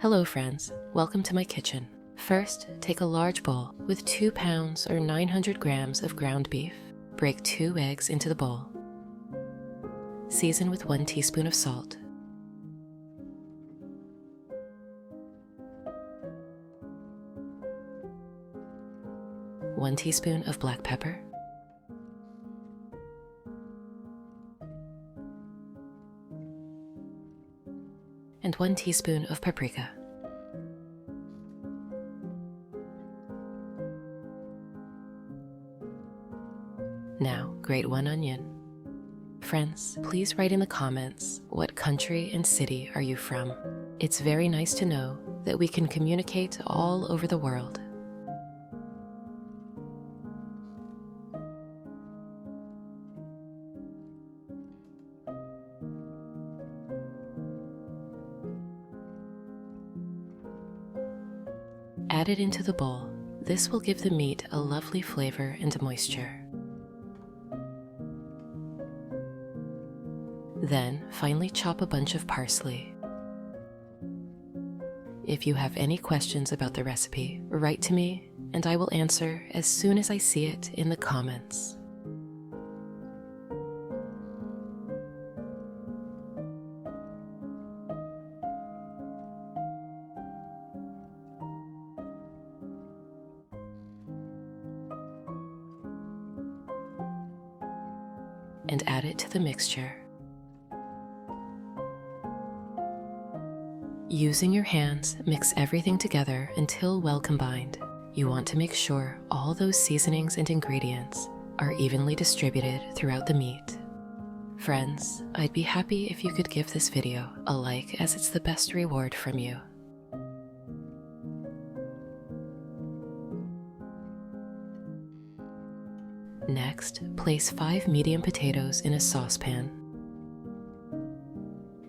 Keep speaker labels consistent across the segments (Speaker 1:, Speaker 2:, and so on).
Speaker 1: Hello friends, welcome to my kitchen. First, take a large bowl with 2 pounds or 900 grams of ground beef. Break 2 eggs into the bowl. Season with 1 teaspoon of salt. One teaspoon of black pepper. And 1 teaspoon of paprika. Now, grate 1 onion. Friends, please write in the comments what country and city are you from. It's very nice to know that we can communicate all over the world. Add it into the bowl. This will give the meat a lovely flavor and moisture. Then, finely chop a bunch of parsley. If you have any questions about the recipe, write to me and I will answer as soon as I see it in the comments. And add it to the mixture. Using your hands, mix everything together until well combined. You want to make sure all those seasonings and ingredients are evenly distributed throughout the meat. Friends, I'd be happy if you could give this video a like, as it's the best reward from you. Next, place 5 medium potatoes in a saucepan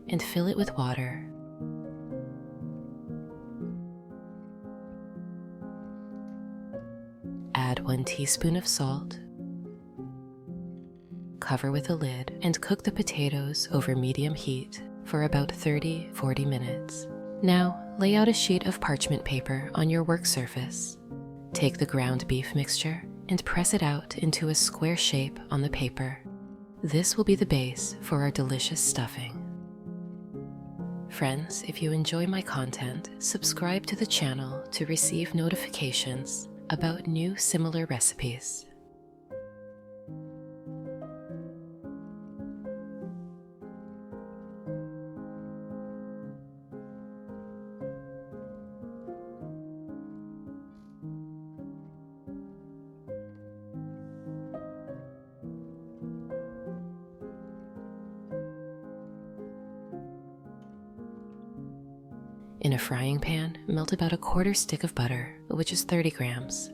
Speaker 1: and fill it with water. Add 1 teaspoon of salt. Cover with a lid and cook the potatoes over medium heat for about 30-40 minutes. Now, lay out a sheet of parchment paper on your work surface. Take the ground beef mixture and press it out into a square shape on the paper. This will be the base for our delicious stuffing. Friends, if you enjoy my content, subscribe to the channel to receive notifications about new similar recipes. In a frying pan, melt about a 1/4 stick of butter, which is 30 grams.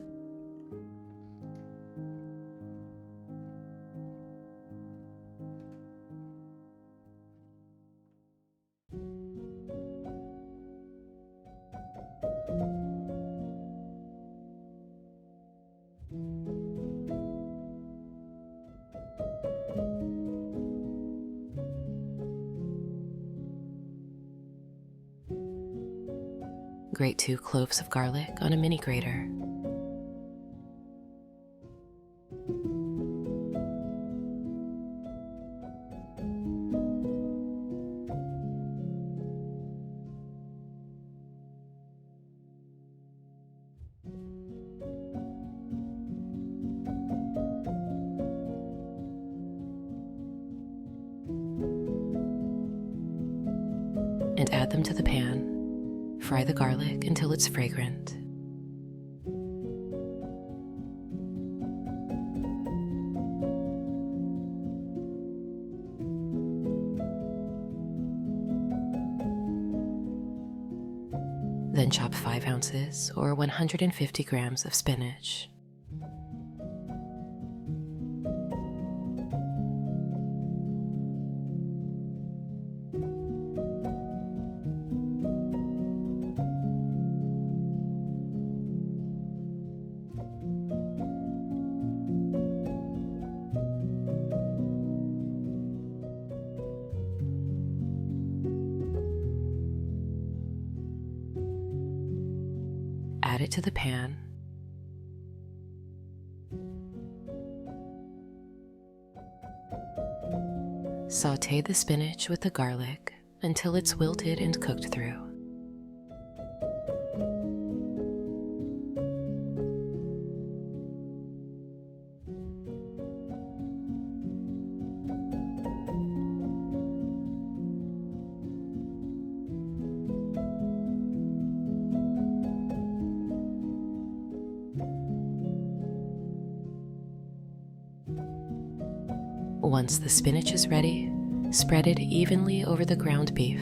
Speaker 1: Grate 2 cloves of garlic on a mini grater. And add them to the pan. Fry the garlic until it's fragrant. Then chop 5 ounces or 150 grams of spinach. add it to the pan. Sauté the spinach with the garlic until it's wilted and cooked through. Once the spinach is ready, spread it evenly over the ground beef.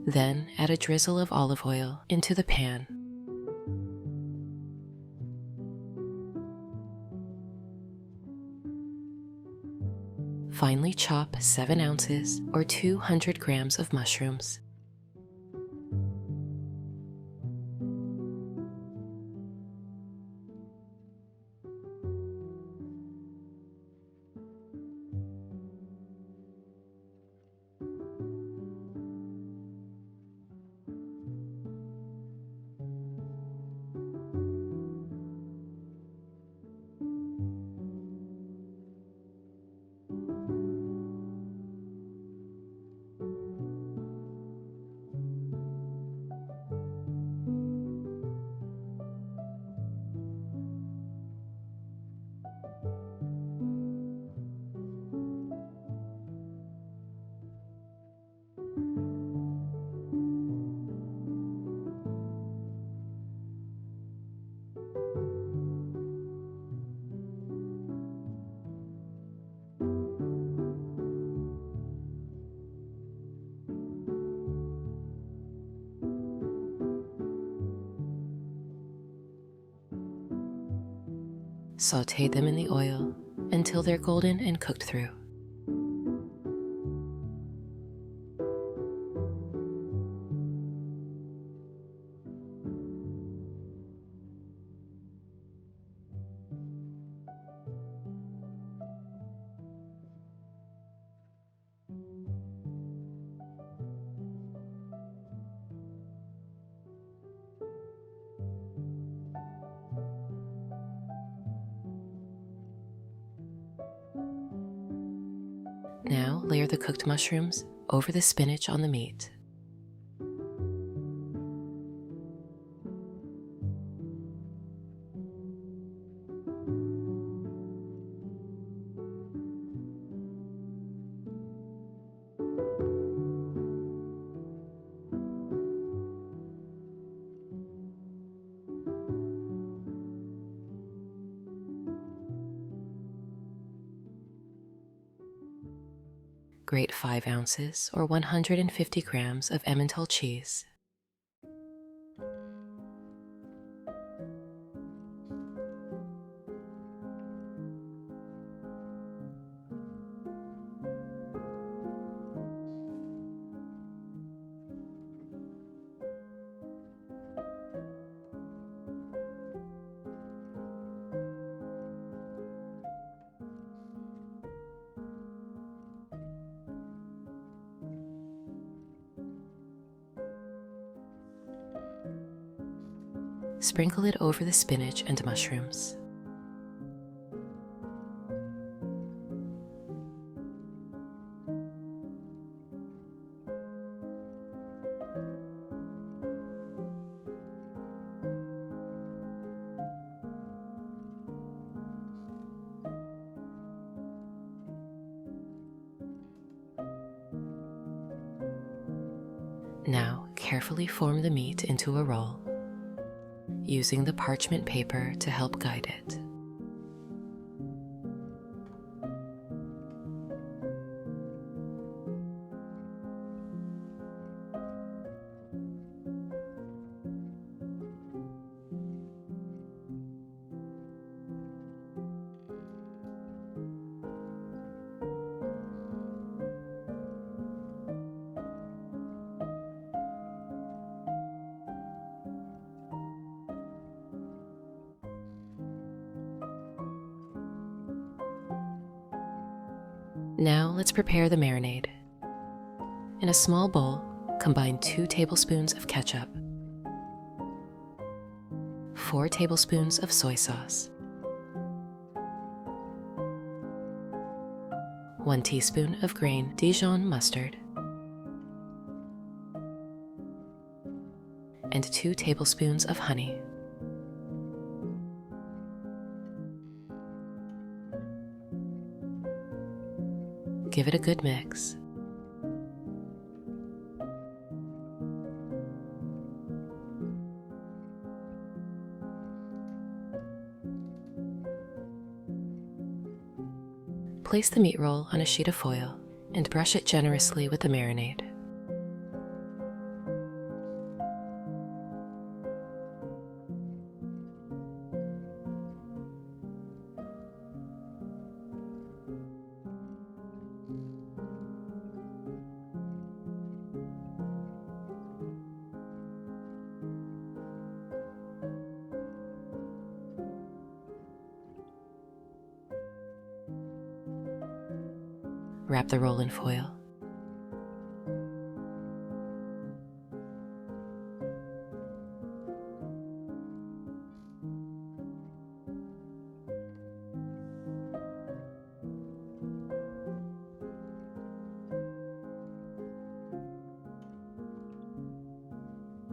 Speaker 1: Then add a drizzle of olive oil into the pan. Finely chop 7 ounces or 200 grams of mushrooms. Sauté them in the oil until they're golden and cooked through. Now layer the cooked mushrooms over the spinach on the meat. Grate 5 ounces or 150 grams of Emmental cheese. Sprinkle it over the spinach and mushrooms. Now, carefully form the meat into a roll, using the parchment paper to help guide it. Now let's prepare the marinade. In a small bowl, combine 2 tablespoons of ketchup, 4 tablespoons of soy sauce, 1 teaspoon of grain Dijon mustard, and 2 tablespoons of honey. Give it a good mix. Place the meat roll on a sheet of foil and brush it generously with the marinade. Wrap the roll in foil.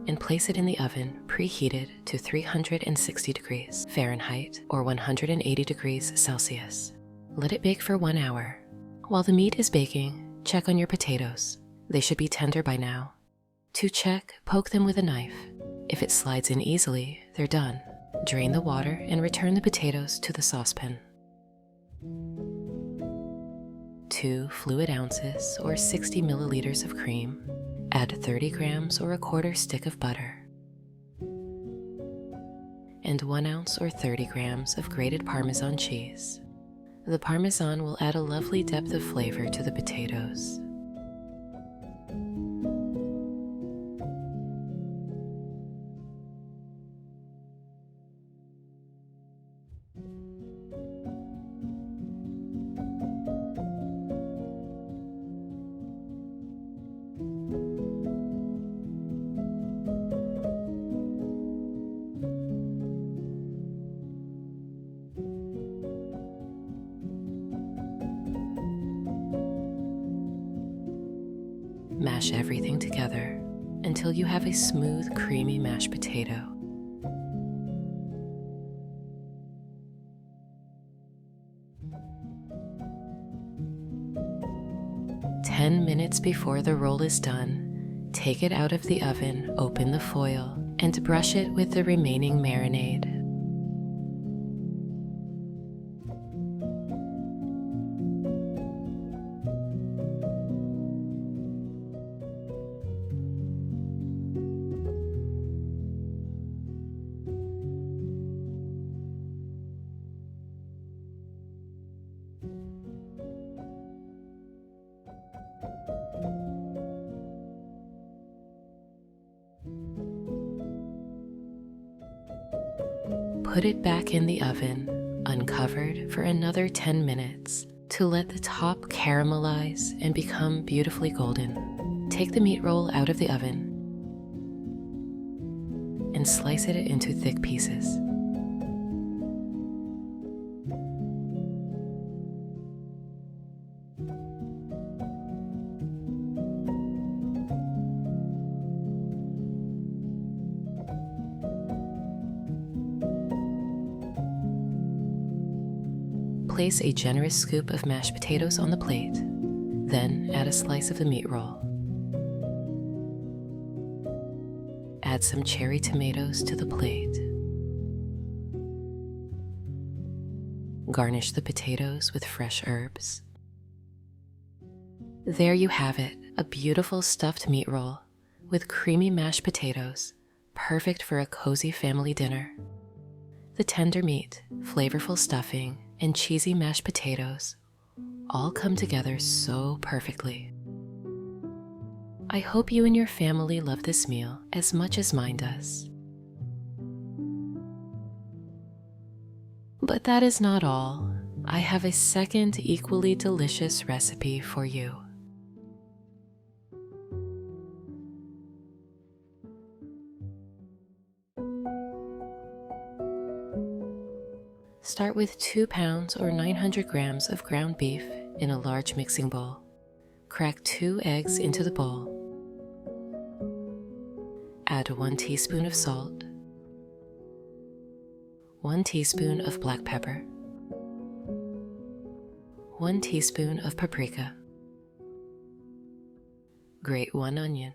Speaker 1: And place it in the oven preheated to 360 degrees Fahrenheit or 180 degrees Celsius. Let it bake for 1 hour. While the meat is baking, check on your potatoes. They should be tender by now. To check, poke them with a knife. If it slides in easily, they're done. Drain the water and return the potatoes to the saucepan. 2 fluid ounces or 60 milliliters of cream. Add 30 grams or a quarter stick of butter. And 1 ounce or 30 grams of grated Parmesan cheese. The Parmesan will add a lovely depth of flavor to the potatoes. Mash everything together until you have a smooth, creamy mashed potato. "10 minutes before the roll is done, take it out of the oven, open the foil, and brush it with the remaining marinade. Put it back in the oven, uncovered, for another 10 minutes to let the top caramelize and become beautifully golden. Take the meat roll out of the oven and slice it into thick pieces. Place a generous scoop of mashed potatoes on the plate, then add a slice of the meat roll. Add some cherry tomatoes to the plate. Garnish the potatoes with fresh herbs. There you have it, a beautiful stuffed meat roll with creamy mashed potatoes, perfect for a cozy family dinner. The tender meat, flavorful stuffing, and cheesy mashed potatoes all come together so perfectly. I hope you and your family love this meal as much as mine does. But that is not all. I have a second equally delicious recipe for you. Start with 2 pounds or 900 grams of ground beef in a large mixing bowl. Crack 2 eggs into the bowl. Add 1 teaspoon of salt, 1 teaspoon of black pepper, 1 teaspoon of paprika. Grate 1 onion.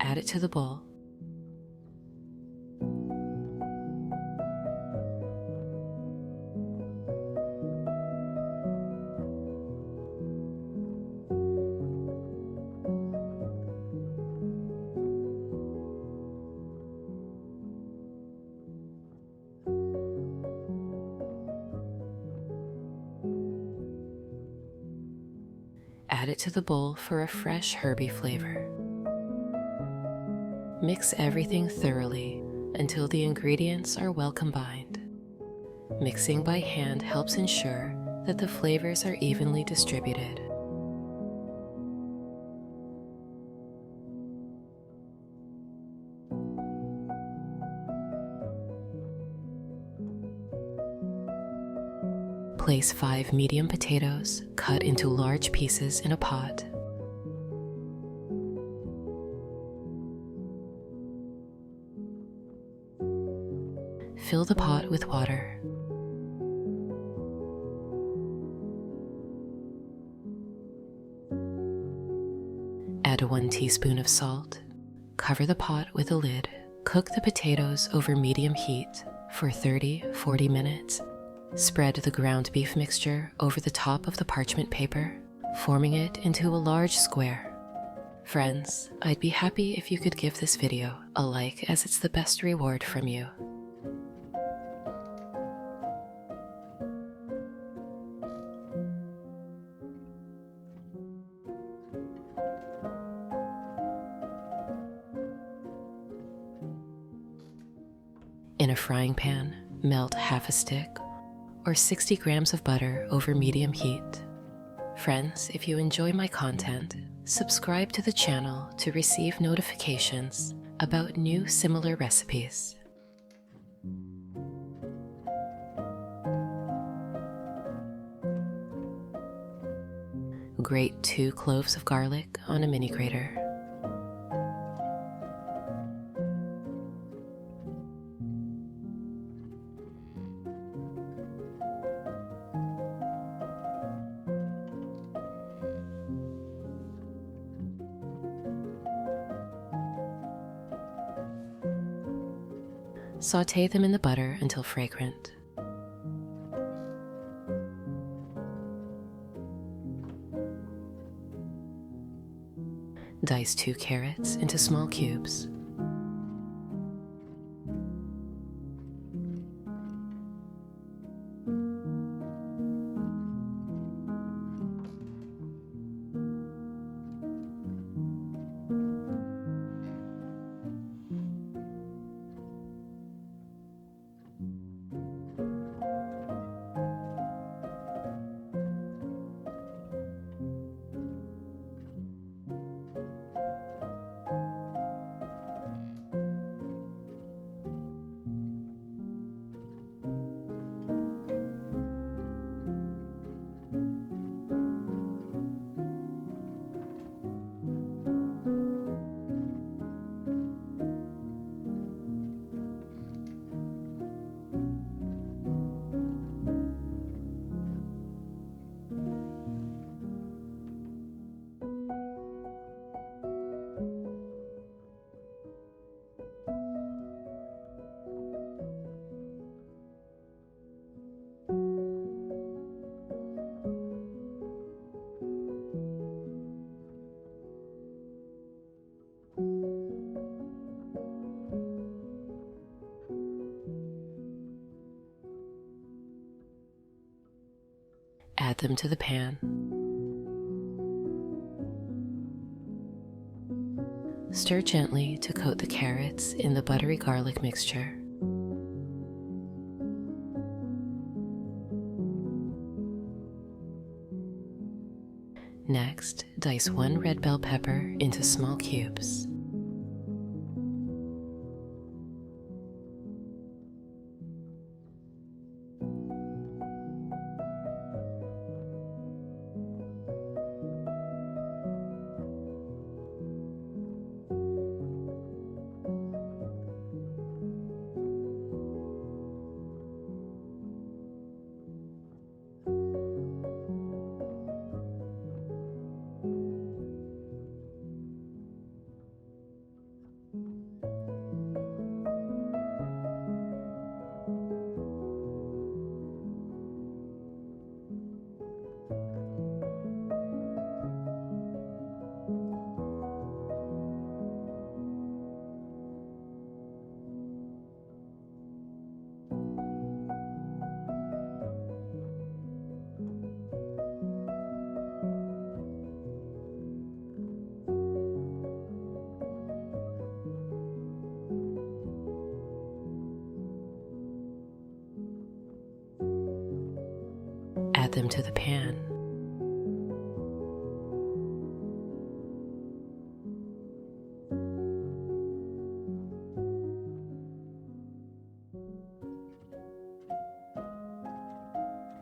Speaker 1: Add it to the bowl. Add it to the bowl for a fresh herby flavor. Mix everything thoroughly until the ingredients are well combined. Mixing by hand helps ensure that the flavors are evenly distributed. Place 5 medium potatoes cut into large pieces in a pot. Fill the pot with water. Add 1 teaspoon of salt. Cover the pot with a lid. Cook the potatoes over medium heat for 30-40 minutes. Spread the ground beef mixture over the top of the parchment paper, forming it into a large square. Friends, I'd be happy if you could give this video a like, as it's the best reward from you. In a frying pan, melt half a stick or 60 grams of butter over medium heat. Friends, if you enjoy my content, subscribe to the channel to receive notifications about new similar recipes. Grate 2 cloves of garlic on a mini grater. Sauté them in the butter until fragrant. Dice 2 carrots into small cubes. Add them to the pan. Stir gently to coat the carrots in the buttery garlic mixture. Next, dice 1 red bell pepper into small cubes. Add them to the pan.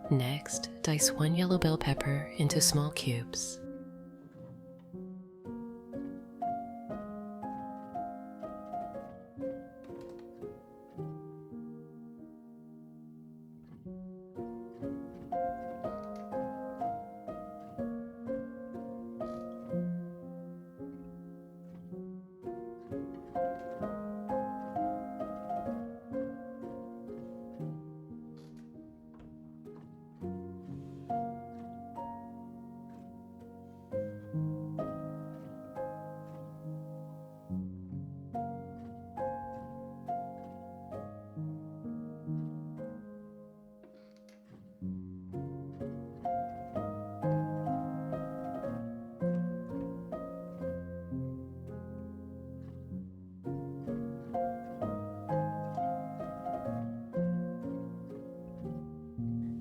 Speaker 1: Next, dice 1 yellow bell pepper into small cubes.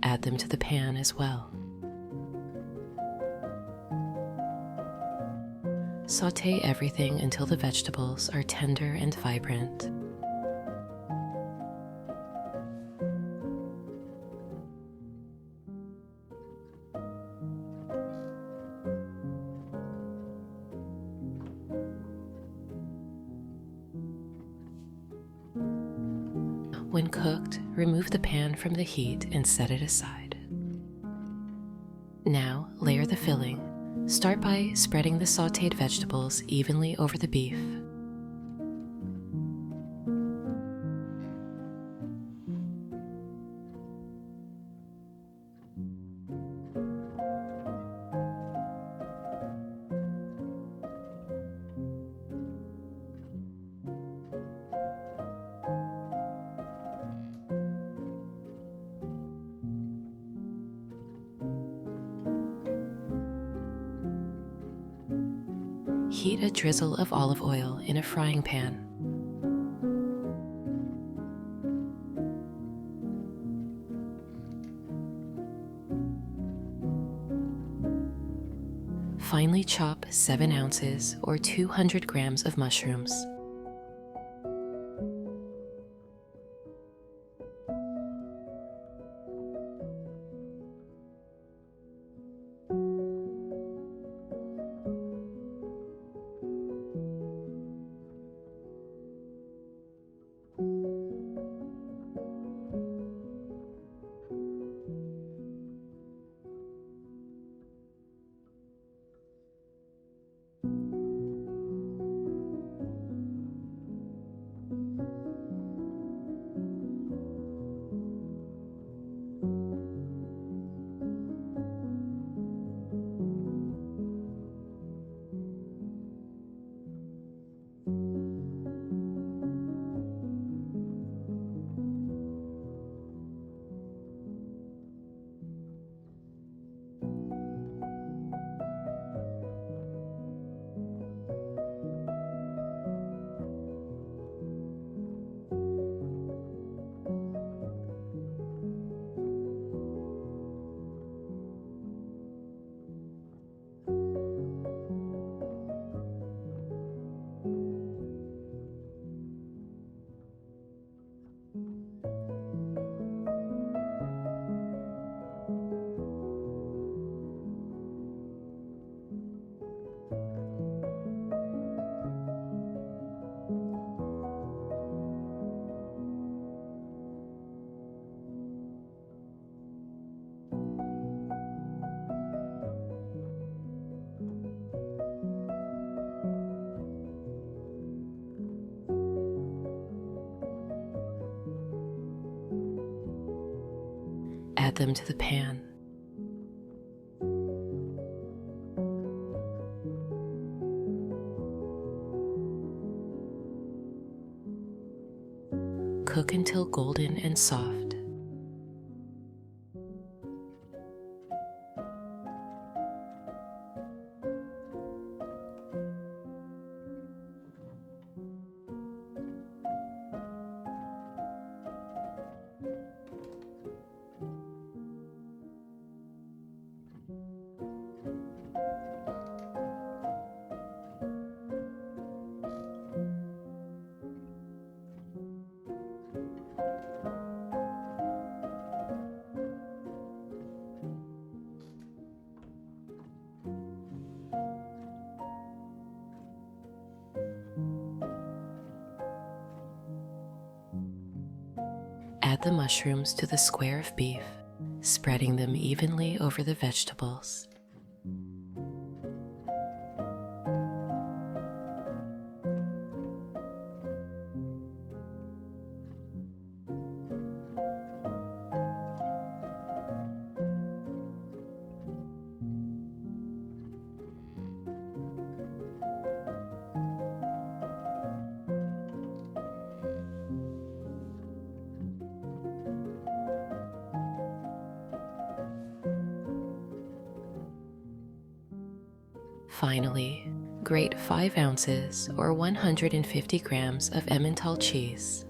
Speaker 1: Add them to the pan as well. Sauté everything until the vegetables are tender and vibrant. When cooked, remove the pan from the heat and set it aside. Now, layer the filling. Start by spreading the sautéed vegetables evenly over the beef. Heat a drizzle of olive oil in a frying pan. Finely chop 7 ounces or 200 grams of mushrooms. Add them to the pan. Cook until golden and soft. Add the mushrooms to the square of beef, spreading them evenly over the vegetables. Finally, grate 5 ounces or 150 grams of Emmental cheese.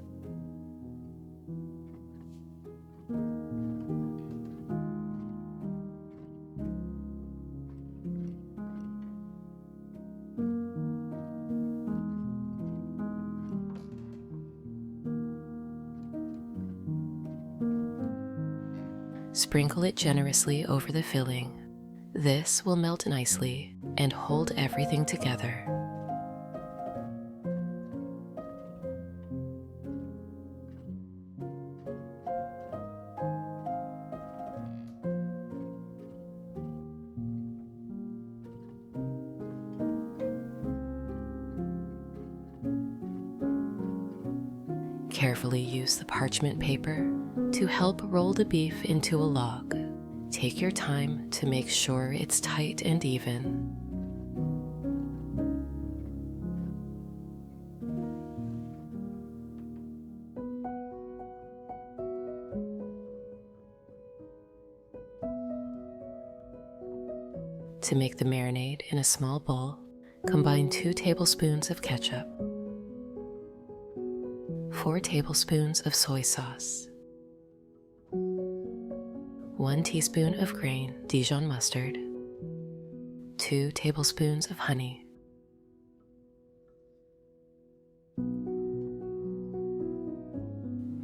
Speaker 1: Sprinkle it generously over the filling. This will melt nicely and hold everything together. Carefully use the parchment paper to help roll the beef into a log. Take your time to make sure it's tight and even. To make the marinade in a small bowl, combine 2 tablespoons of ketchup, 4 tablespoons of soy sauce, 1 teaspoon of grain Dijon mustard, 2 tablespoons of honey.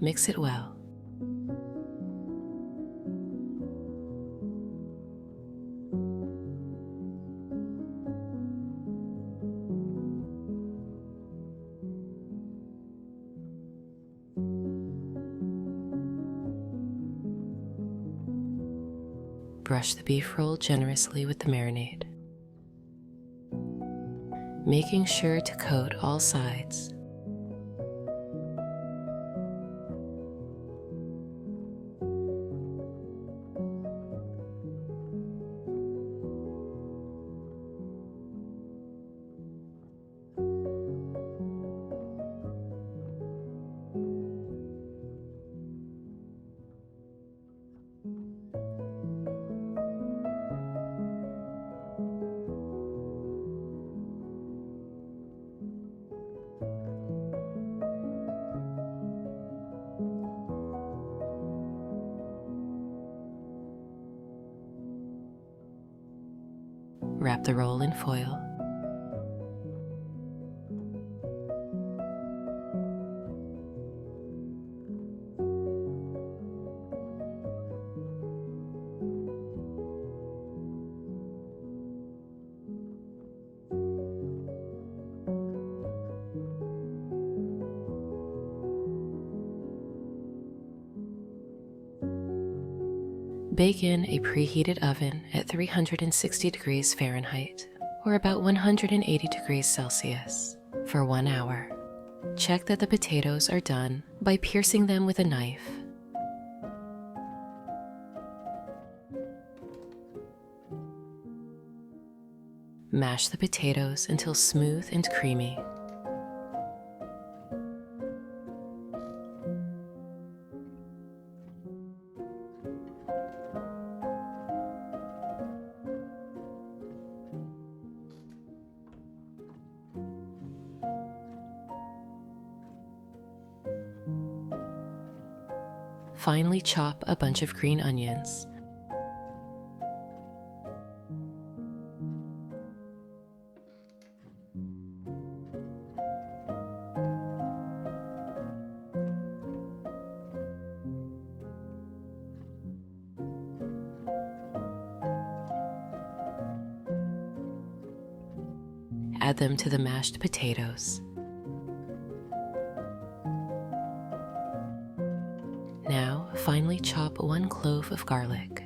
Speaker 1: Mix it well. Brush the beef roll generously with the marinade, making sure to coat all sides. Wrap the roll in foil. Bake in a preheated oven at 360 degrees Fahrenheit, or about 180 degrees Celsius, for 1 hour. Check that the potatoes are done by piercing them with a knife. Mash the potatoes until smooth and creamy. Finely chop a bunch of green onions. Add them to the mashed potatoes. Now, finely chop 1 clove of garlic.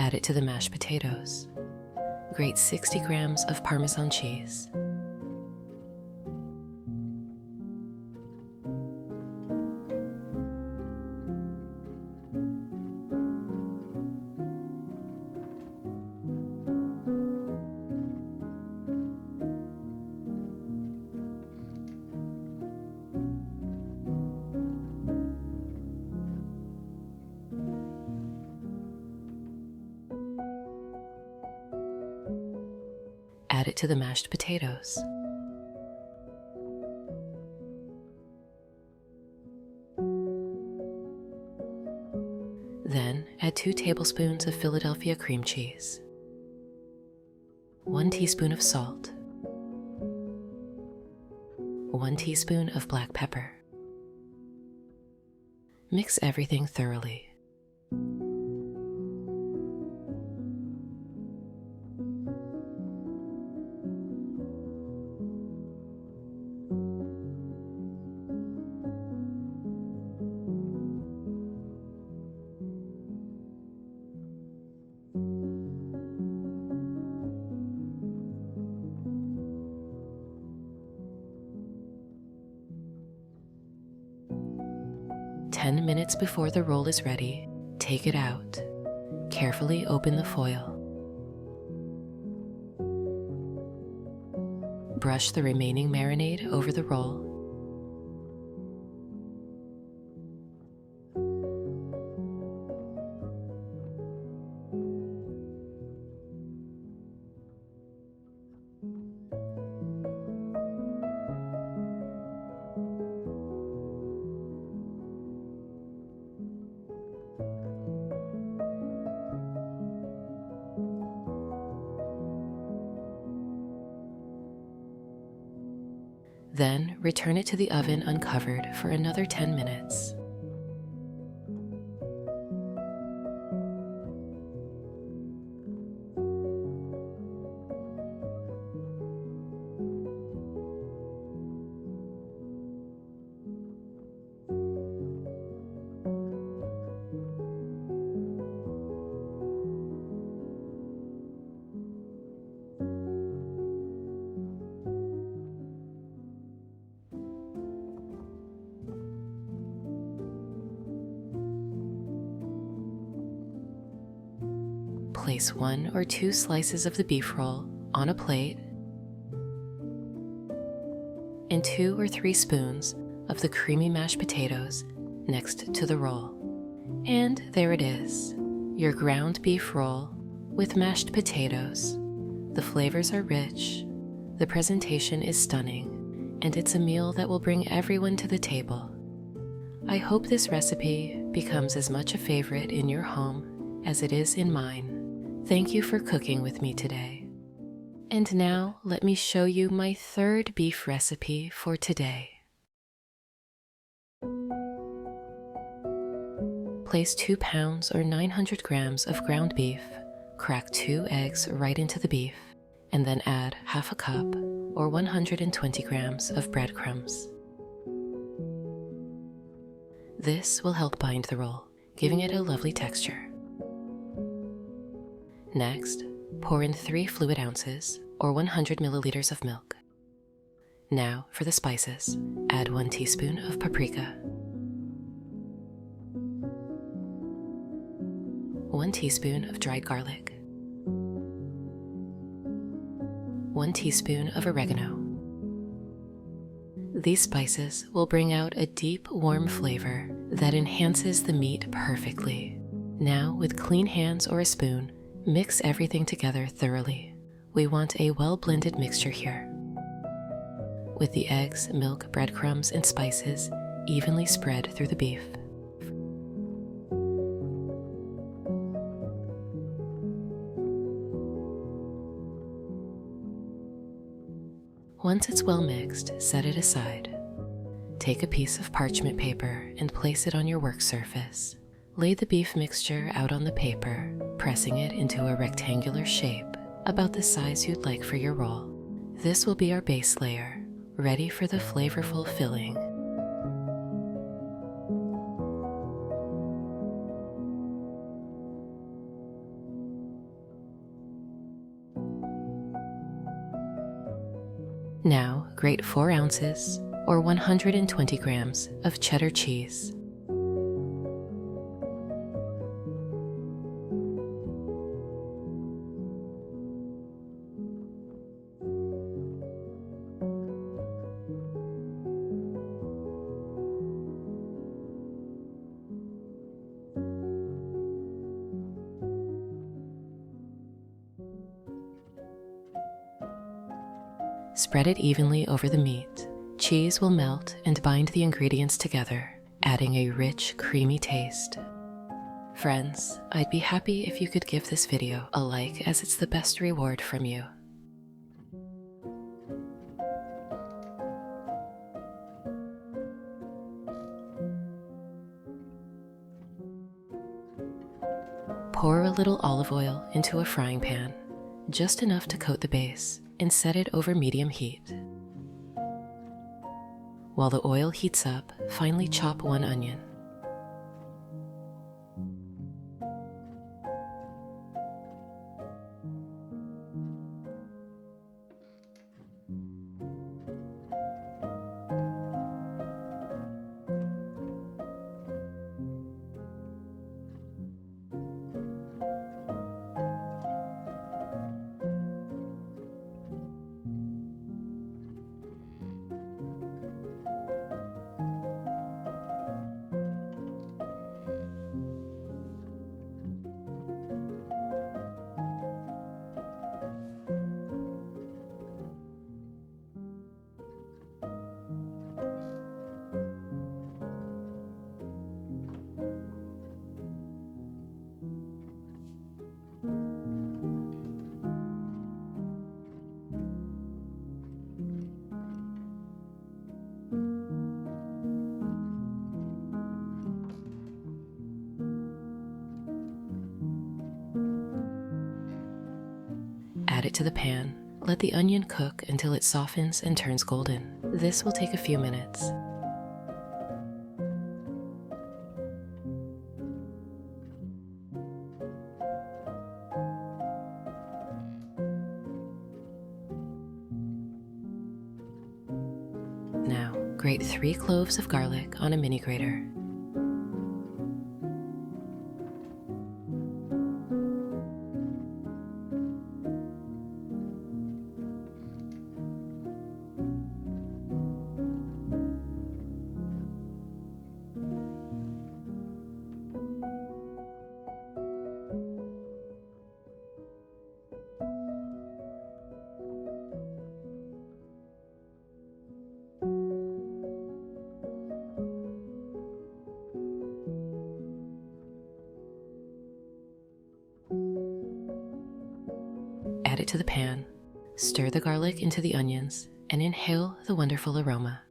Speaker 1: Add it to the mashed potatoes. Grate 60 grams of Parmesan cheese. Add it to the mashed potatoes. Then add 2 tablespoons of Philadelphia cream cheese, 1 teaspoon of salt, 1 teaspoon of black pepper. Mix everything thoroughly. Ten minutes before the roll is ready, take it out. Carefully open the foil. Brush the remaining marinade over the roll. Then return it to the oven uncovered for another 10 minutes. Place 1 or 2 slices of the beef roll on a plate and 2 or 3 spoons of the creamy mashed potatoes next to the roll. And there it is, your ground beef roll with mashed potatoes. The flavors are rich, the presentation is stunning, and it's a meal that will bring everyone to the table. I hope this recipe becomes as much a favorite in your home as it is in mine. Thank you for cooking with me today. And now let me show you my third beef recipe for today. Place 2 pounds or 900 grams of ground beef, crack 2 eggs right into the beef, and then add half a cup or 120 grams of breadcrumbs. This will help bind the roll, giving it a lovely texture. Next, pour in 3 fluid ounces or 100 milliliters of milk. Now for the spices, add 1 teaspoon of paprika, 1 teaspoon of dried garlic, 1 teaspoon of oregano. These spices will bring out a deep, warm flavor that enhances the meat perfectly. Now, with clean hands or a spoon, mix everything together thoroughly. We want a well-blended mixture here. With the eggs, milk, breadcrumbs, and spices evenly spread through the beef. Once it's well mixed, set it aside. Take a piece of parchment paper and place it on your work surface. Lay the beef mixture out on the paper, pressing it into a rectangular shape, about the size you'd like for your roll. This will be our base layer, ready for the flavorful filling. Now, grate 4 ounces or 120 grams of cheddar cheese. Spread it evenly over the meat. Cheese will melt and bind the ingredients together, adding a rich, creamy taste. Friends, I'd be happy if you could give this video a like, as it's the best reward from you. Pour a little olive oil into a frying pan, just enough to coat the base, and set it over medium heat. While the oil heats up, finely chop 1 onion. Add it to the pan. Let the onion cook until it softens and turns golden. This will take a few minutes. Now, grate 3 cloves of garlic on a mini grater. Add it to the pan, stir the garlic into the onions, and inhale the wonderful aroma.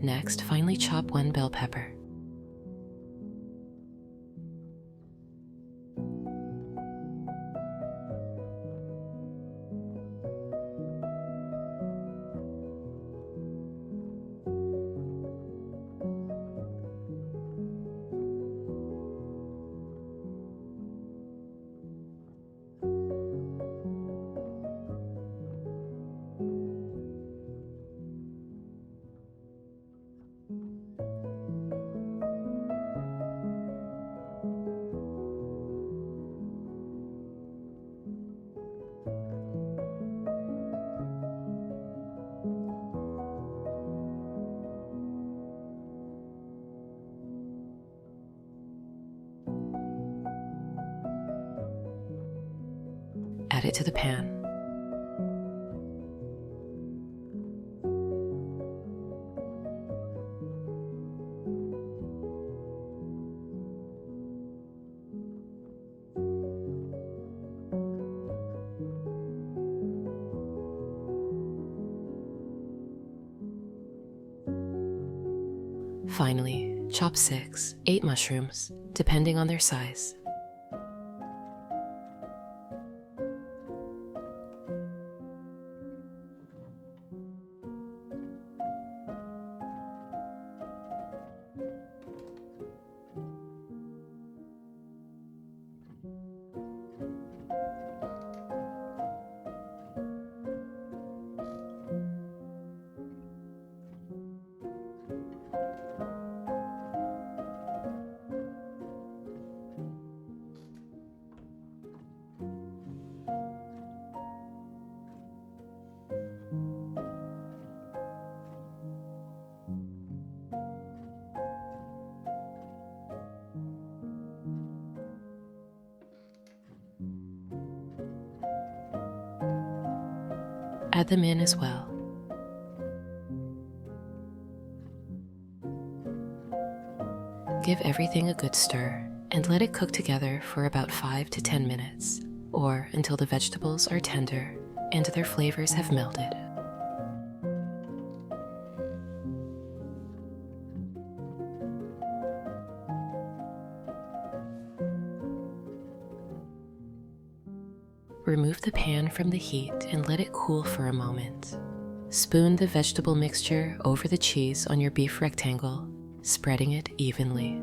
Speaker 1: Next, finely chop 1 bell pepper. Add it to the pan. Finally, chop 6-8 mushrooms, depending on their size. Add them in as well. Give everything a good stir and let it cook together for about 5 to 10 minutes, or until the vegetables are tender and their flavors have melted. Remove the pan from the heat and let it cool for a moment. Spoon the vegetable mixture over the cheese on your beef rectangle, spreading it evenly.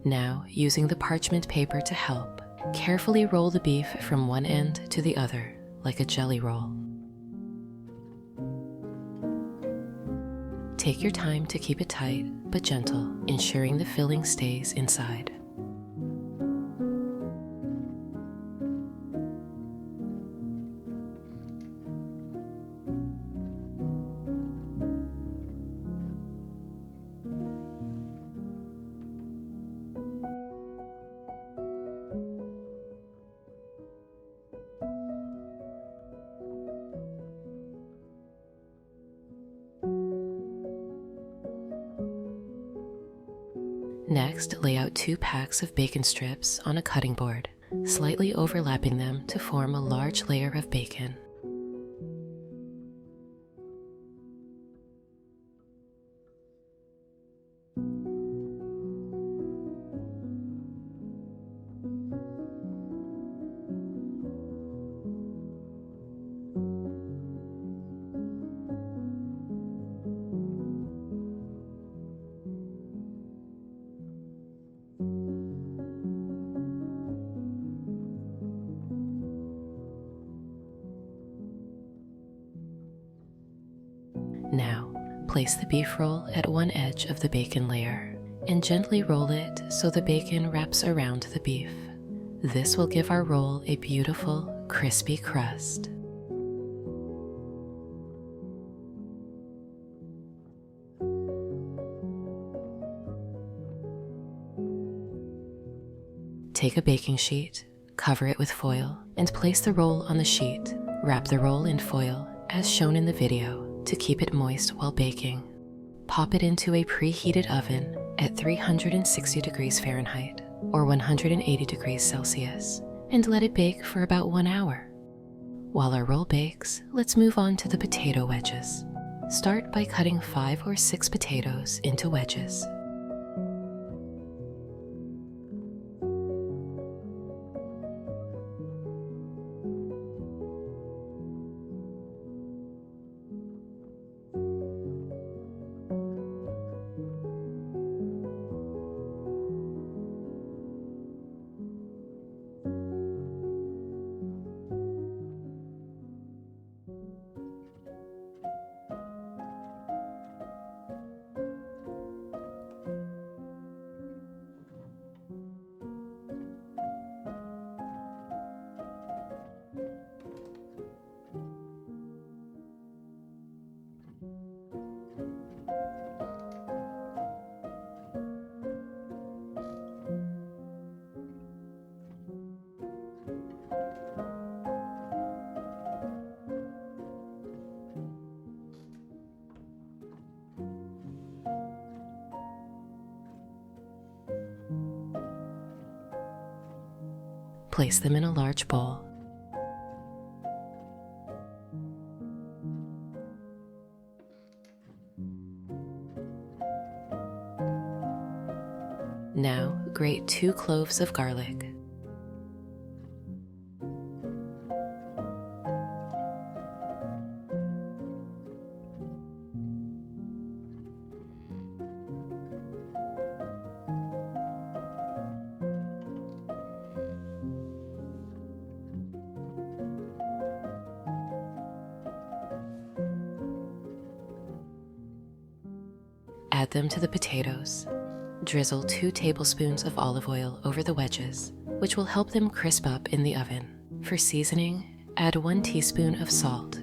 Speaker 1: Now, using the parchment paper to help, carefully roll the beef from one end to the other, like a jelly roll. Take your time to keep it tight but gentle, ensuring the filling stays inside. Next, lay out 2 packs of bacon strips on a cutting board, slightly overlapping them to form a large layer of bacon. Place the beef roll at one edge of the bacon layer and gently roll it so the bacon wraps around the beef. This will give our roll a beautiful, crispy crust. Take a baking sheet, cover it with foil, and place the roll on the sheet. Wrap the roll in foil, as shown in the video, to keep it moist while baking. Pop it into a preheated oven at 360 degrees Fahrenheit or 180 degrees Celsius, and let it bake for about 1 hour. While our roll bakes, let's move on to the potato wedges. Start by cutting 5 or 6 potatoes into wedges. Place them in a large bowl. Now grate 2 cloves of garlic. Add them to the potatoes. Drizzle 2 tablespoons of olive oil over the wedges, which will help them crisp up in the oven. For seasoning, add 1 teaspoon of salt,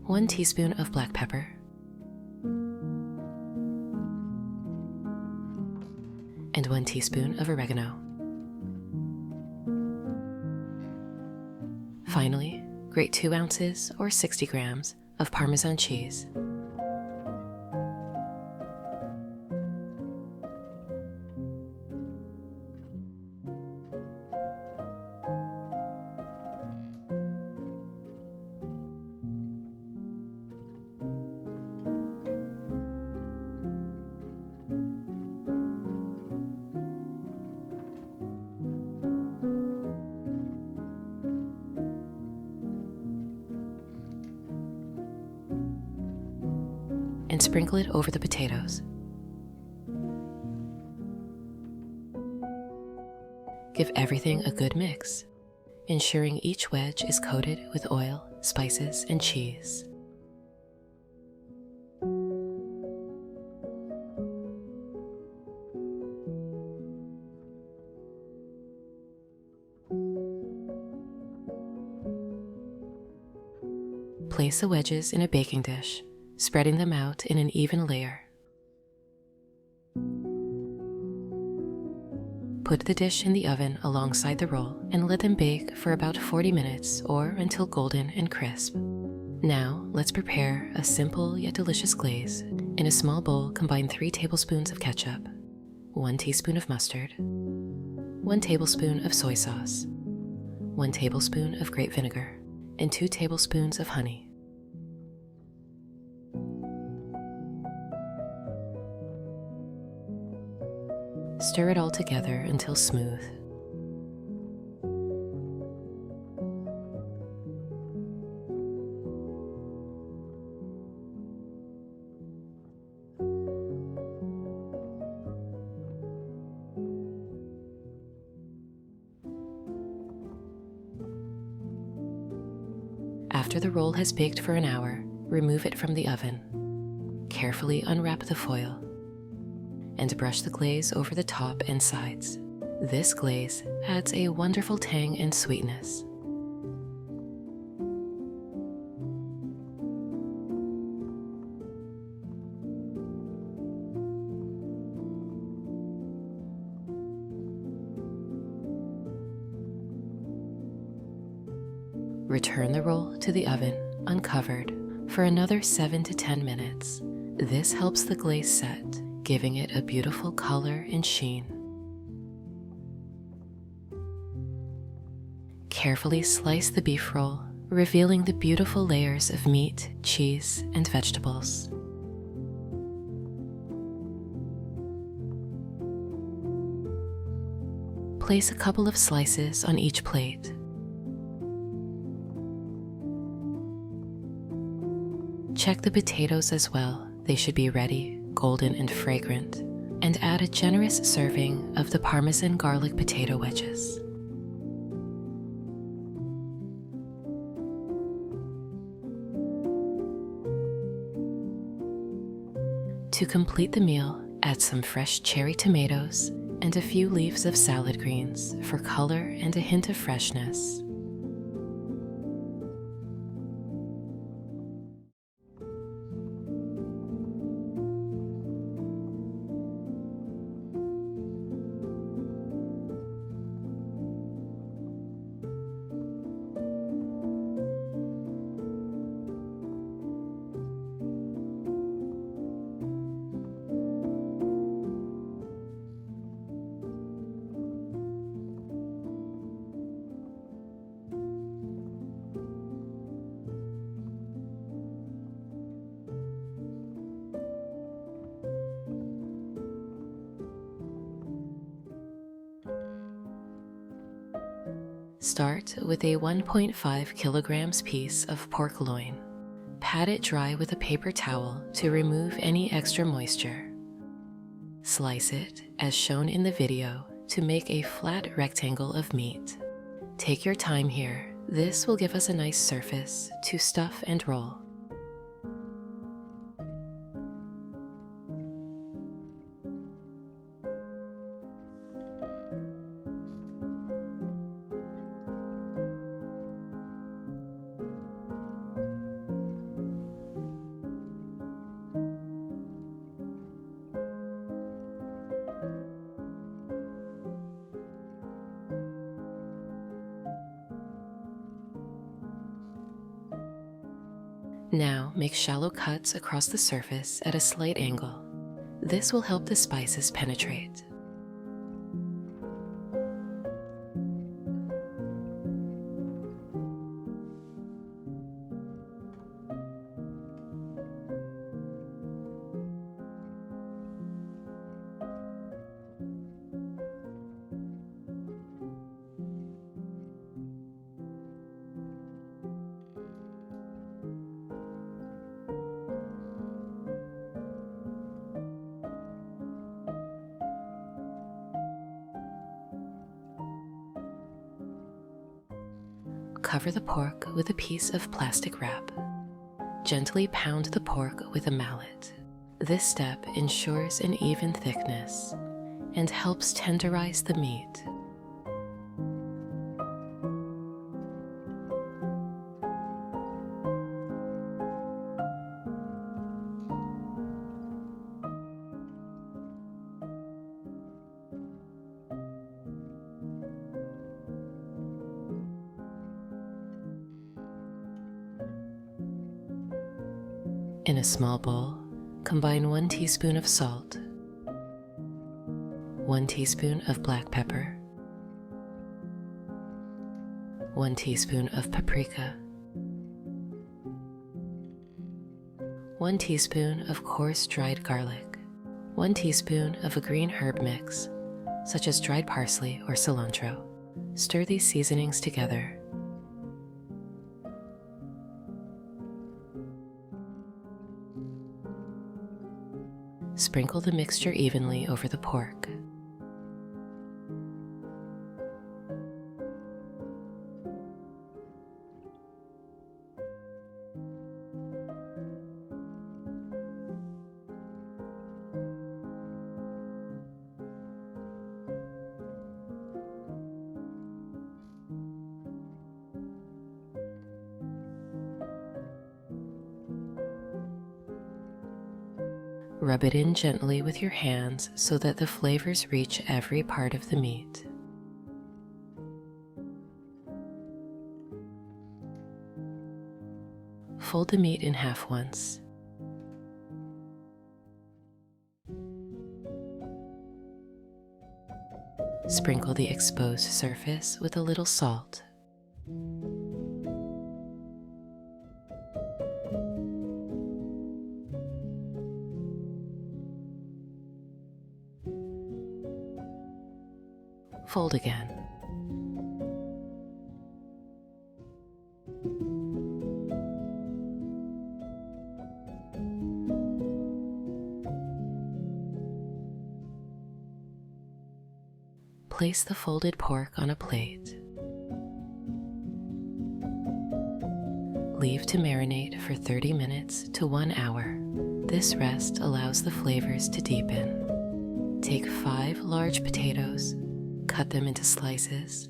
Speaker 1: 1 teaspoon of black pepper, and 1 teaspoon of oregano. Finally, grate 2 ounces or 60 grams of Parmesan cheese. And sprinkle it over the potatoes. Give everything a good mix, ensuring each wedge is coated with oil, spices, and cheese. Place the wedges in a baking dish, spreading them out in an even layer. Put the dish in the oven alongside the roll and let them bake for about 40 minutes or until golden and crisp. Now, let's prepare a simple yet delicious glaze. In a small bowl, combine 3 tablespoons of ketchup, 1 teaspoon of mustard, 1 tablespoon of soy sauce, 1 tablespoon of grape vinegar, and 2 tablespoons of honey. Stir it all together until smooth. After the roll has baked for an hour, remove it from the oven. Carefully unwrap the foil and brush the glaze over the top and sides. This glaze adds a wonderful tang and sweetness. Return the roll to the oven, uncovered, for another 7 to 10 minutes. This helps the glaze set, giving it a beautiful color and sheen. Carefully slice the beef roll, revealing the beautiful layers of meat, cheese, and vegetables. Place a couple of slices on each plate. Check the potatoes as well. They should be ready, golden and fragrant, and add a generous serving of the Parmesan garlic potato wedges. To complete the meal, add some fresh cherry tomatoes and a few leaves of salad greens for color and a hint of freshness. Start with a 1.5 kilograms piece of pork loin. Pat it dry with a paper towel to remove any extra moisture. Slice it, as shown in the video, to make a flat rectangle of meat. Take your time here. This will give us a nice surface to stuff and roll. Now make shallow cuts across the surface at a slight angle. This will help the spices penetrate. Cover the pork with a piece of plastic wrap. Gently pound the pork with a mallet. This step ensures an even thickness and helps tenderize the meat. In a small bowl, combine 1 teaspoon of salt, 1 teaspoon of black pepper, 1 teaspoon of paprika, 1 teaspoon of coarse dried garlic, 1 teaspoon of a green herb mix, such as dried parsley or cilantro. Stir these seasonings together. Sprinkle the mixture evenly over the pork. Rub it in gently with your hands so that the flavors reach every part of the meat. Fold the meat in half once. Sprinkle the exposed surface with a little salt. Fold again. Place the folded pork on a plate. Leave to marinate for 30 minutes to 1 hour. This rest allows the flavors to deepen. Take 5 large potatoes, cut them into slices.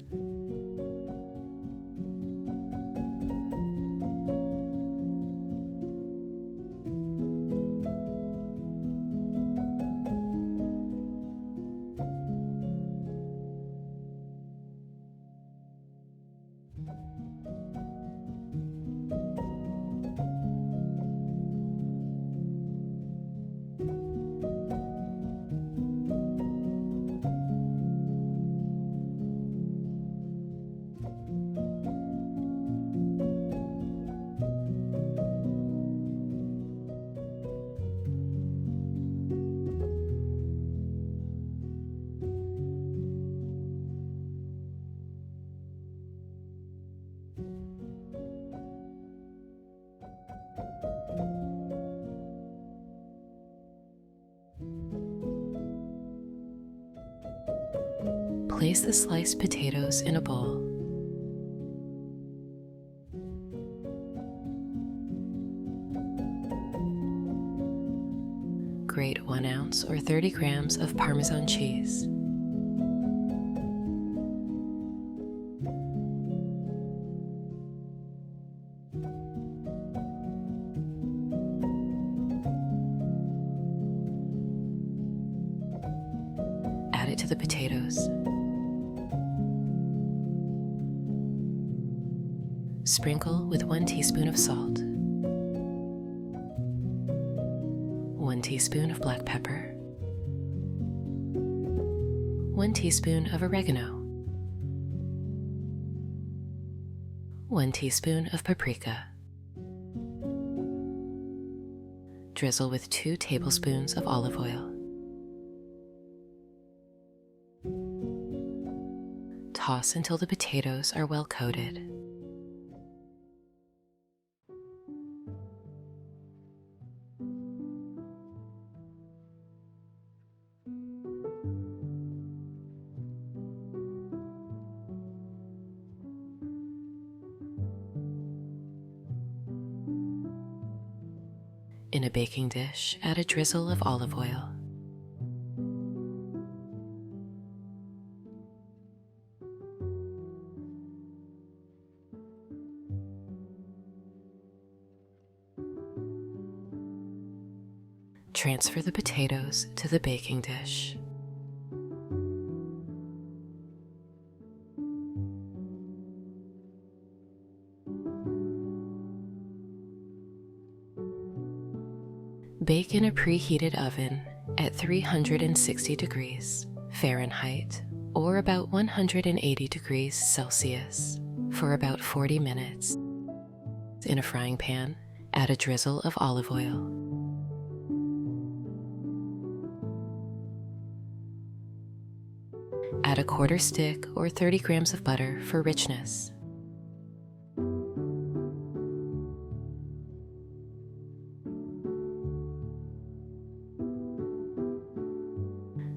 Speaker 1: Place the sliced potatoes in a bowl. Grate 1 ounce or 30 grams of Parmesan cheese. Add it to the potatoes. Sprinkle with 1 teaspoon of salt, 1 teaspoon of black pepper, 1 teaspoon of oregano, 1 teaspoon of paprika. Drizzle with 2 tablespoons of olive oil. Toss until the potatoes are well coated. In a baking dish, add a drizzle of olive oil. Transfer the potatoes to the baking dish. Bake in a preheated oven at 360 degrees Fahrenheit or about 180 degrees Celsius for about 40 minutes. In a frying pan, add a drizzle of olive oil. Add a quarter stick or 30 grams of butter for richness.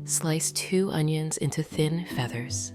Speaker 1: Slice 2 onions into thin feathers.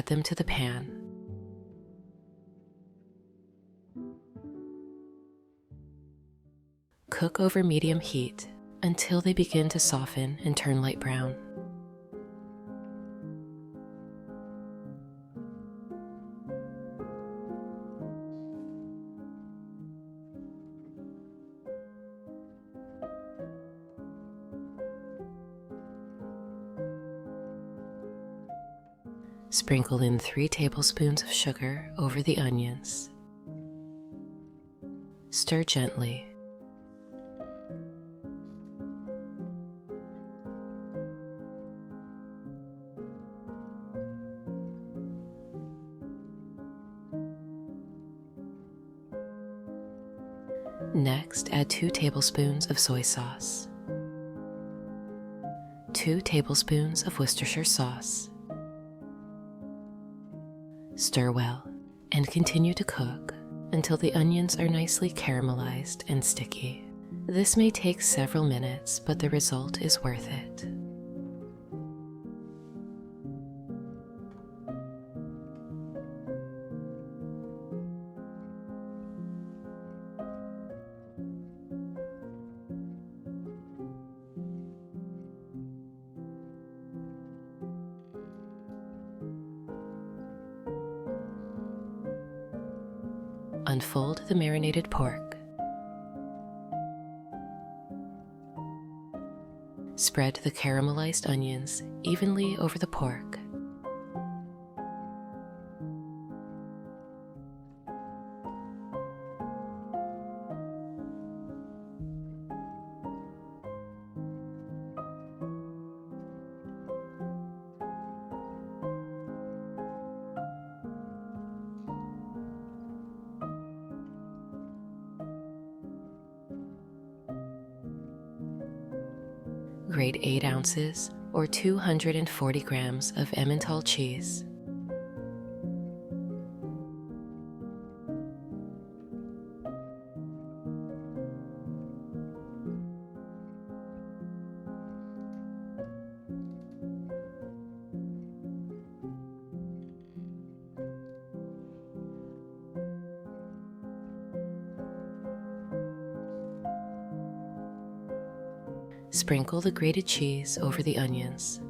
Speaker 1: add them to the pan. Cook over medium heat until they begin to soften and turn light brown. Sprinkle in 3 tablespoons of sugar over the onions. Stir gently. Next, add 2 tablespoons of soy sauce, 2 tablespoons of Worcestershire sauce. Stir well and continue to cook until the onions are nicely caramelized and sticky. This may take several minutes, but the result is worth it. Unfold the marinated pork. Spread the caramelized onions evenly over the pork. Grate 8 ounces or 240 grams of Emmental cheese. Sprinkle the grated cheese over the onions.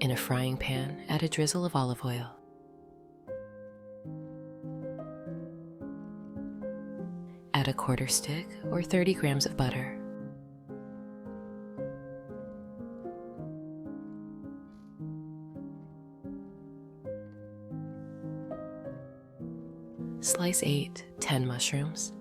Speaker 1: In a frying pan, add a drizzle of olive oil. Add a quarter stick or 30 grams of butter. Slice 8-10 mushrooms.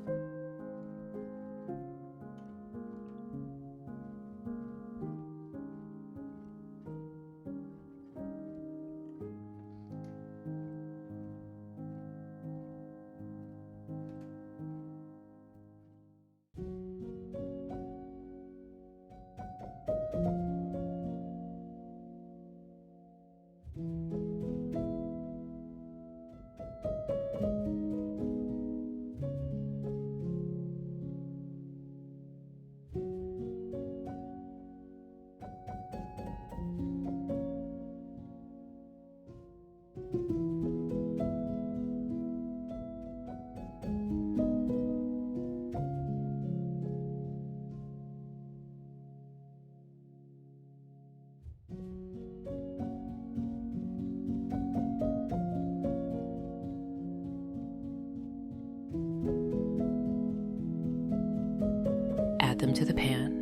Speaker 1: Add them to the pan.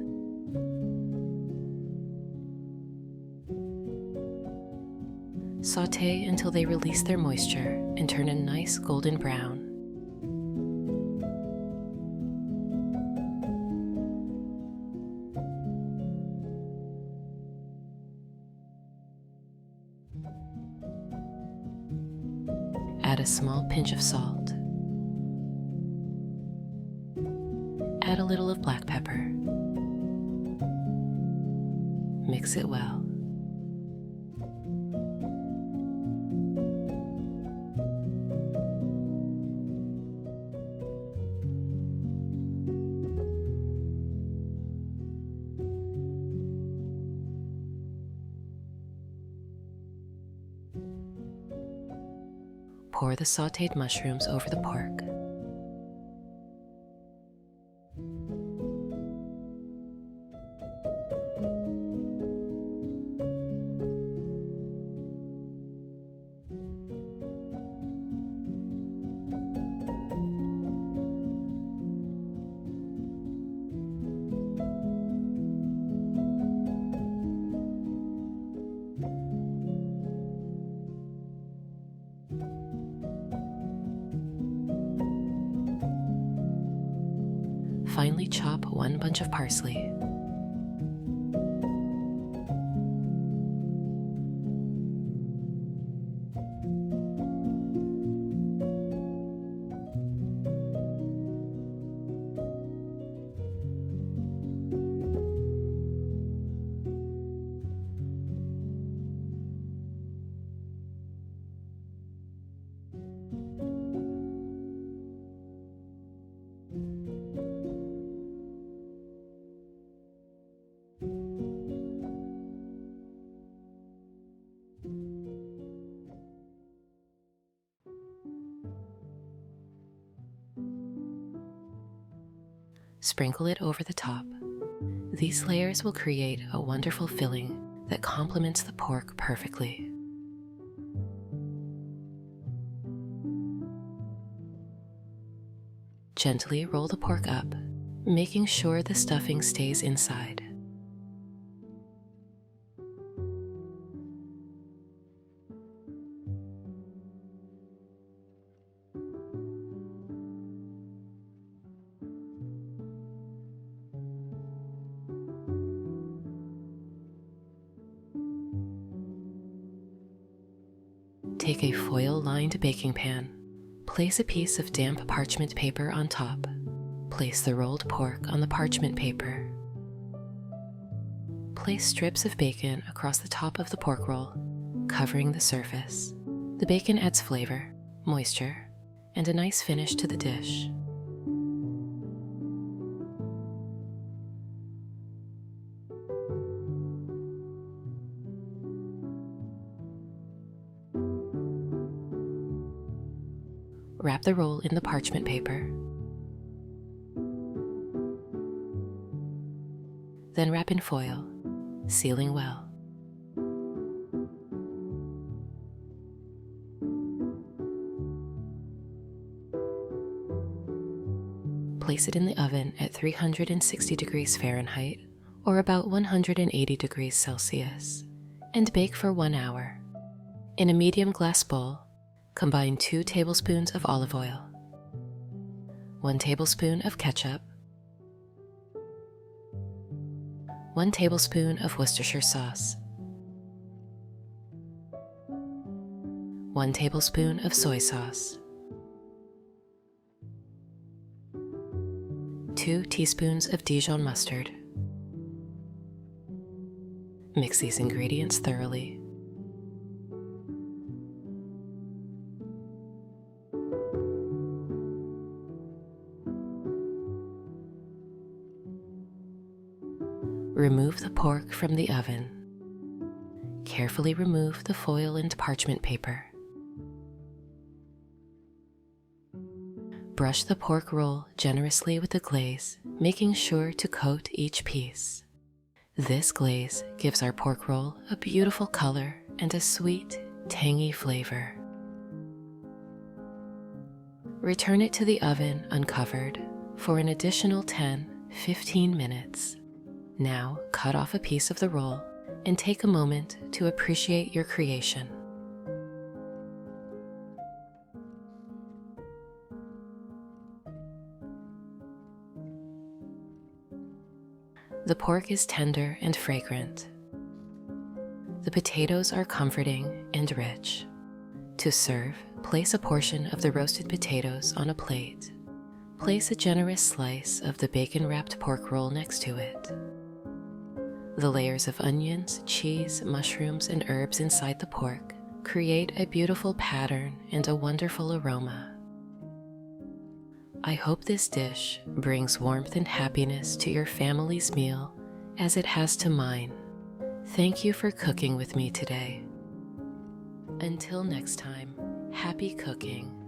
Speaker 1: Sauté until they release their moisture and turn a nice golden brown. Add a small pinch of salt. Add a little of black pepper. Mix it well. pour the sautéed mushrooms over the pork. Finely chop 1 bunch of parsley. Sprinkle it over the top. These layers will create a wonderful filling that complements the pork perfectly. Gently roll the pork up, making sure the stuffing stays inside. Take a foil-lined baking pan. Place a piece of damp parchment paper on top. Place the rolled pork on the parchment paper. Place strips of bacon across the top of the pork roll, covering the surface. The bacon adds flavor, moisture, and a nice finish to the dish. Wrap the roll in the parchment paper. Then wrap in foil, sealing well. Place it in the oven at 360 degrees Fahrenheit, or about 180 degrees Celsius, and bake for 1 hour. In a medium glass bowl, combine 2 tablespoons of olive oil, 1 tablespoon of ketchup, 1 tablespoon of Worcestershire sauce, 1 tablespoon of soy sauce, 2 teaspoons of Dijon mustard. Mix these ingredients thoroughly. Remove the pork from the oven. Carefully remove the foil and parchment paper. Brush the pork roll generously with the glaze, making sure to coat each piece. This glaze gives our pork roll a beautiful color and a sweet, tangy flavor. Return it to the oven uncovered for an additional 10-15 minutes. Now cut off a piece of the roll and take a moment to appreciate your creation. The pork is tender and fragrant. The potatoes are comforting and rich. To serve, place a portion of the roasted potatoes on a plate. Place a generous slice of the bacon-wrapped pork roll next to it. The layers of onions, cheese, mushrooms, and herbs inside the pork create a beautiful pattern and a wonderful aroma. I hope this dish brings warmth and happiness to your family's meal as it has to mine. Thank you for cooking with me today. Until next time, Happy cooking.